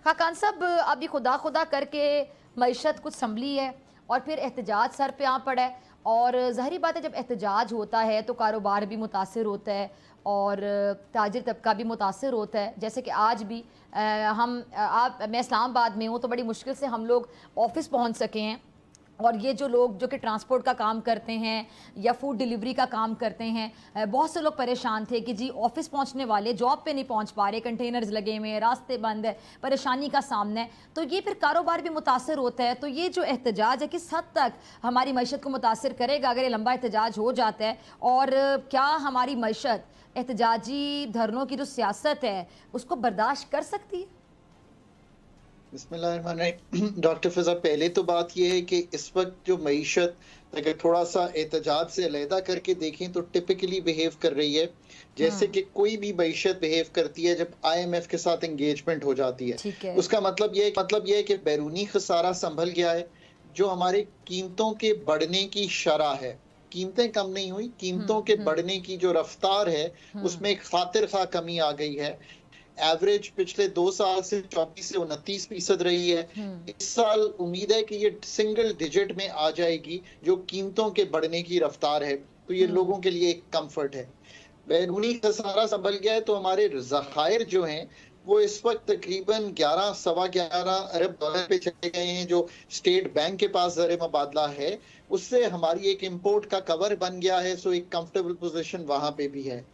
खाकान साहब, अभी खुदा खुदा करके मईशत कुछ संभली है और फिर एहतजाज सर पे आ पड़ा है। और ज़ाहिर बात है, जब एहतजाज होता है तो कारोबार भी मुतासिर होता है और ताजिर तबका भी मुतासिर होता है। जैसे कि आज भी मैं इस्लामाबाद में हूँ तो बड़ी मुश्किल से हम लोग ऑफ़िस पहुँच सके हैं। और ये जो लोग जो कि ट्रांसपोर्ट का काम करते हैं या फूड डिलीवरी का काम करते हैं, बहुत से लोग परेशान थे कि जी ऑफिस पहुंचने वाले जॉब पे नहीं पहुंच पा रहे, कंटेनर्स लगे हुए हैं, रास्ते बंद है, परेशानी का सामना है। तो ये फिर कारोबार भी मुतासर होता है। तो ये जो एहतजाज है किस हद तक हमारी मईशत को मुतासर करेगा अगर ये लंबा एहतजाज हो जाता है? और क्या हमारी मईशत एहतजाजी धरनों की जो सियासत है उसको बर्दाश्त कर सकती है? बिस्मिल्लाहिर्रहमानिर्रहीम। डॉक्टर फिजा, पहले तो बात यह है कि इस वक्त जो मईशत अगर थोड़ा सा एहतजाज से अलहदा करके देखें तो टिपिकली बिहेव कर रही है जैसे कि कोई भी मईशत बिहेव करती है जब IMF के साथ एंगेजमेंट हो जाती है। उसका मतलब यह है कि बैरूनी खसारा संभल गया है। जो हमारे कीमतों के बढ़ने की शरह है, कीमतें कम नहीं हुई, कीमतों के बढ़ने की जो रफ्तार है उसमें एक खातिर खा कमी आ गई है। एवरेज पिछले 2 साल से 24 से 29% रही है। इस साल उम्मीद है कि ये सिंगल डिजिट में आ जाएगी जो कीमतों के बढ़ने की रफ्तार है। तो ये लोगों के लिए एक कंफर्ट है। बैरूनी खसारा संभल गया है तो हमारे ज़खायर जो हैं वो इस वक्त तकरीबन 11-11.25 अरब डॉलर पे चले गए हैं। जो स्टेट बैंक के पास ज़र मुबादला है उससे हमारी एक इंपोर्ट का कवर बन गया है। सो एक कंफर्टेबल पोजीशन वहां पे भी है।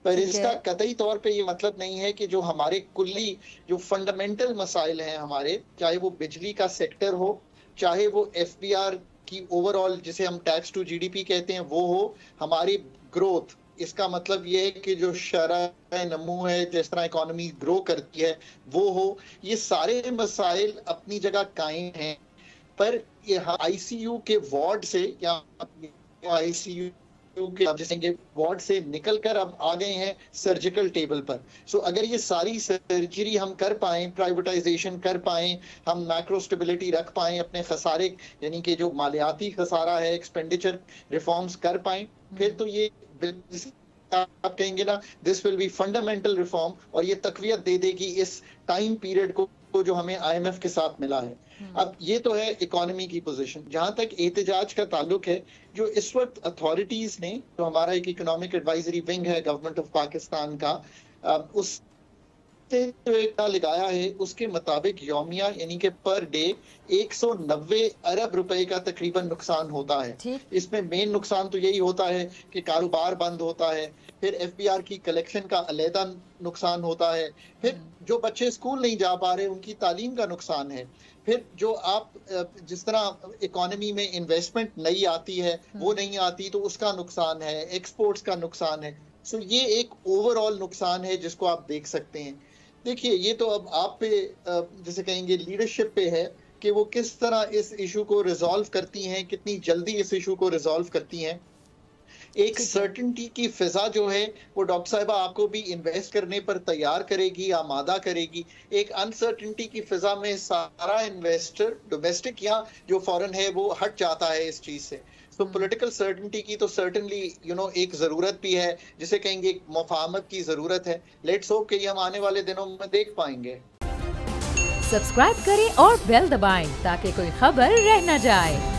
पर इसका कतई तौर पे ये मतलब नहीं है कि जो हमारे कुल्ली जो फंडामेंटल मसाइल हैं हमारे, चाहे वो बिजली का सेक्टर हो, चाहे वो FBR की ओवरऑल जिसे हम टैक्स टू GDP कहते हैं वो हो, हमारी ग्रोथ, इसका मतलब ये है कि जो शरह नमू है, जिस तरह इकोनॉमी ग्रो करती है वो हो, ये सारे मसाइल अपनी जगह कायम हैं। पर ये ICU के वार्ड से या ICU के वार्ड से निकलकर अब आ गए हैं सर्जिकल टेबल पर। सो अगर ये सारी सर्जरी हम कर पाए, प्राइवेटाइजेशन कर पाए, हम मैक्रो स्टेबिलिटी रख पाए, अपने खसारे यानी कि जो मालियाती खसारा है, एक्सपेंडिचर रिफॉर्म्स कर पाए, फिर तो ये आप कहेंगे ना this will be fundamental reform और ये तकवीत दे देगी इस टाइम पीरियड को जो हमें IMF के साथ मिला है। अब ये तो है इकोनॉमी की पोजीशन। जहां तक एहतजाज का ताल्लुक है, जो इस वक्त अथॉरिटीज ने, जो हमारा एक इकोनॉमिक एडवाइजरी विंग है गवर्नमेंट ऑफ पाकिस्तान का, उस लगाया है उसके मुताबिक यौमिया यानी कि पर डे 190 अरब रुपए का तकरीबन नुकसान होता है। इसमें मेन नुकसान तो यही होता है कि कारोबार बंद होता है, फिर FBR की कलेक्शन का अलहदा नुकसान होता है, फिर जो बच्चे स्कूल नहीं जा पा रहे उनकी तालीम का नुकसान है, फिर जो आप जिस तरह इकोनॉमी में इन्वेस्टमेंट नई आती है वो नहीं आती तो उसका नुकसान है, एक्सपोर्ट्स का नुकसान है। सो ये एक ओवरऑल नुकसान है जिसको आप देख सकते हैं। देखिए, ये तो अब आप पे जैसे कहेंगे लीडरशिप पे है कि वो किस तरह इस इशू को रिजॉल्व करती हैं, कितनी जल्दी इस इशू को रिजॉल्व करती हैं। एक सर्टेनिटी की फिजा जो है वो डॉक्टर साहिबा आपको भी इन्वेस्ट करने पर तैयार करेगी, आमादा करेगी। एक अनसर्टेनिटी की फिजा में सारा इन्वेस्टर डोमेस्टिक या जो फॉरेन है वो हट जाता है इस चीज से। तो पॉलिटिकल सर्टेनिटी की तो सर्टेनली एक जरूरत भी है, जिसे कहेंगे एक मुफाहमत की जरूरत है। लेट्स होप कि ये हम आने वाले दिनों में देख पाएंगे। सब्सक्राइब करें और बेल दबाएं ताकि कोई खबर रह न जाए।